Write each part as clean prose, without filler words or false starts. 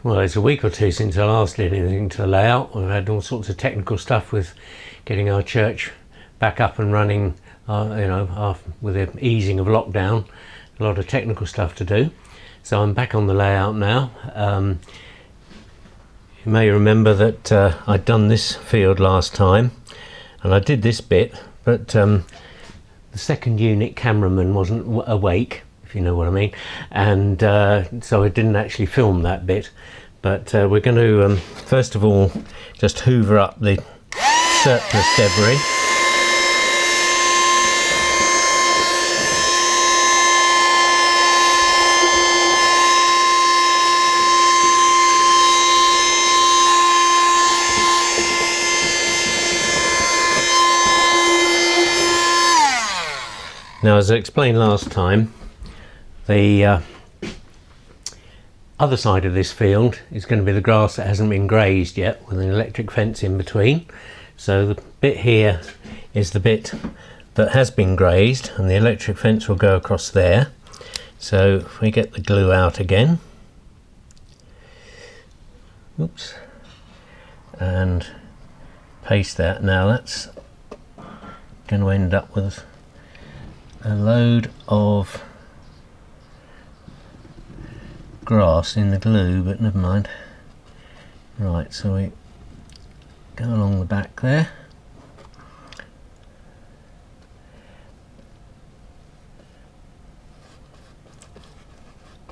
Well, it's a week or two since I last did anything to the layout. We've had all sorts of technical stuff with getting our church back up and running, with the easing of lockdown. A lot of technical stuff to do. So I'm back on the layout now. You may remember that I'd done this field last time, and I did this bit, but the second unit cameraman wasn't awake, if you know what I mean, and so I didn't actually film that bit. But we're going to first of all just hoover up the surplus debris. Now, as I explained last time, the other side of this field is going to be the grass that hasn't been grazed yet, with an electric fence in between. So the bit here is the bit that has been grazed, and the electric fence will go across there. So if we get the glue out again, oops, and paste that. Now that's going to end up with a load of grass in the glue, but never mind. Right, so we go along the back there.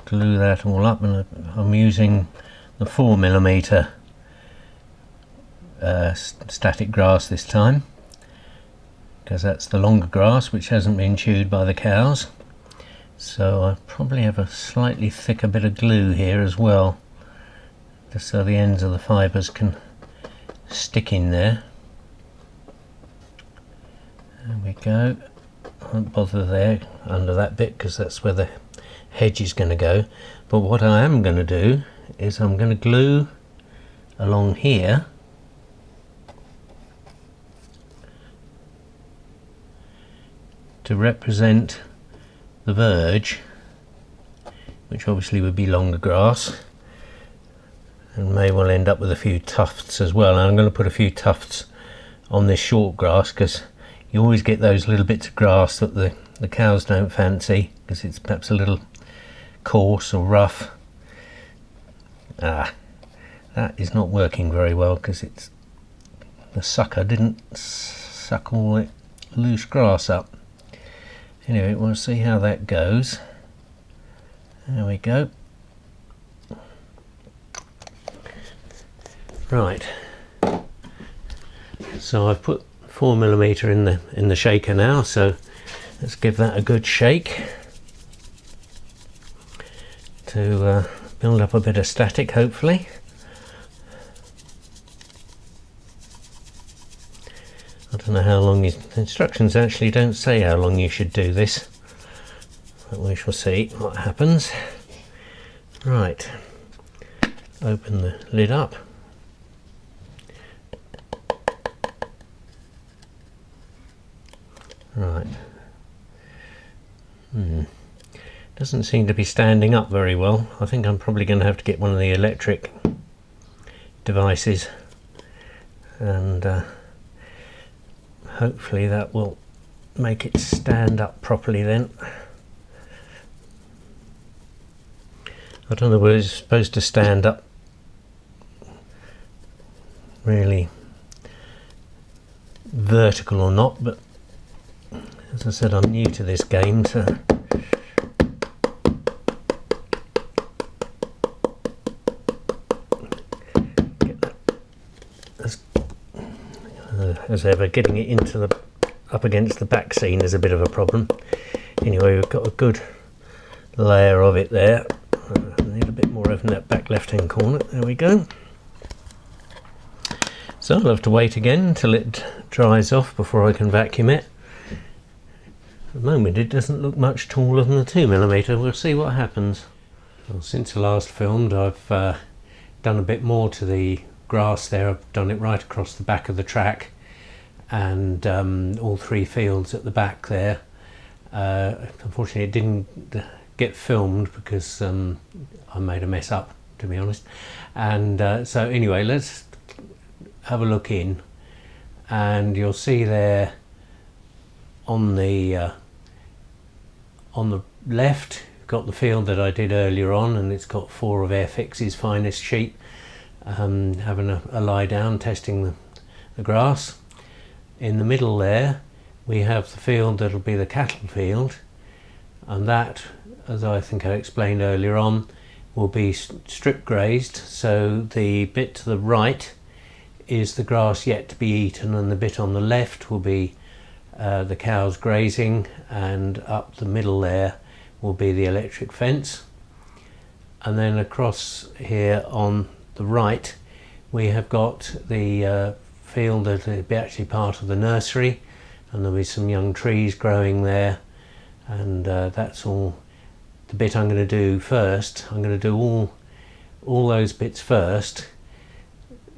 Glue that all up, and I'm using the 4mm static grass this time, because that's the longer grass which hasn't been chewed by the cows. So I probably have a slightly thicker bit of glue here as well, just so the ends of the fibres can stick in there. There we go. I won't bother there under that bit because that's where the hedge is going to go. But what I am going to do is I'm going to glue along here to represent the verge, which obviously would be longer grass, and may well end up with a few tufts as well. And I'm going to put a few tufts on this short grass, because you always get those little bits of grass that the cows don't fancy, because it's perhaps a little coarse or rough. That is not working very well, because the sucker didn't suck all the loose grass up. Anyway, we'll see how that goes. There we go. Right. So I've put 4mm in the shaker now. So let's give that a good shake to build up a bit of static, hopefully. I don't know how long the instructions actually don't say how long you should do this, but we shall see what happens. Right, open the lid up. Right. Doesn't seem to be standing up very well. I think I'm probably going to have to get one of the electric devices, and hopefully that will make it stand up properly then. I don't know whether it's supposed to stand up really vertical or not, but as I said, I'm new to this game, so get that as ever, getting it into the up against the back seam is a bit of a problem. Anyway, we've got a good layer of it there. I need a bit more over in that back left hand corner. There we go. So I'll have to wait again until it dries off before I can vacuum it. At the moment it doesn't look much taller than the 2mm. We'll see what happens. Well, since I last filmed, I've done a bit more to the grass there. I've done it right across the back of the track, and all 3 fields at the back there. Unfortunately it didn't get filmed because I made a mess up to be honest. And so anyway, let's have a look in, and you'll see there on the left got the field that I did earlier on, and it's got 4 of Airfix's finest sheep having a lie down testing the grass. In the middle there we have the field that'll be the cattle field, and that, as I think I explained earlier on, will be strip grazed. So the bit to the right is the grass yet to be eaten, and the bit on the left will be the cows grazing, and up the middle there will be the electric fence. And then across here on the right we have got the field that will be actually part of the nursery, and there'll be some young trees growing there, and that's all the bit I'm going to do first. I'm going to do all those bits first,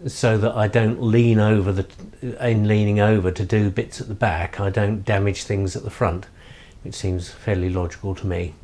so that I don't leaning over to do bits at the back, I don't damage things at the front, which seems fairly logical to me.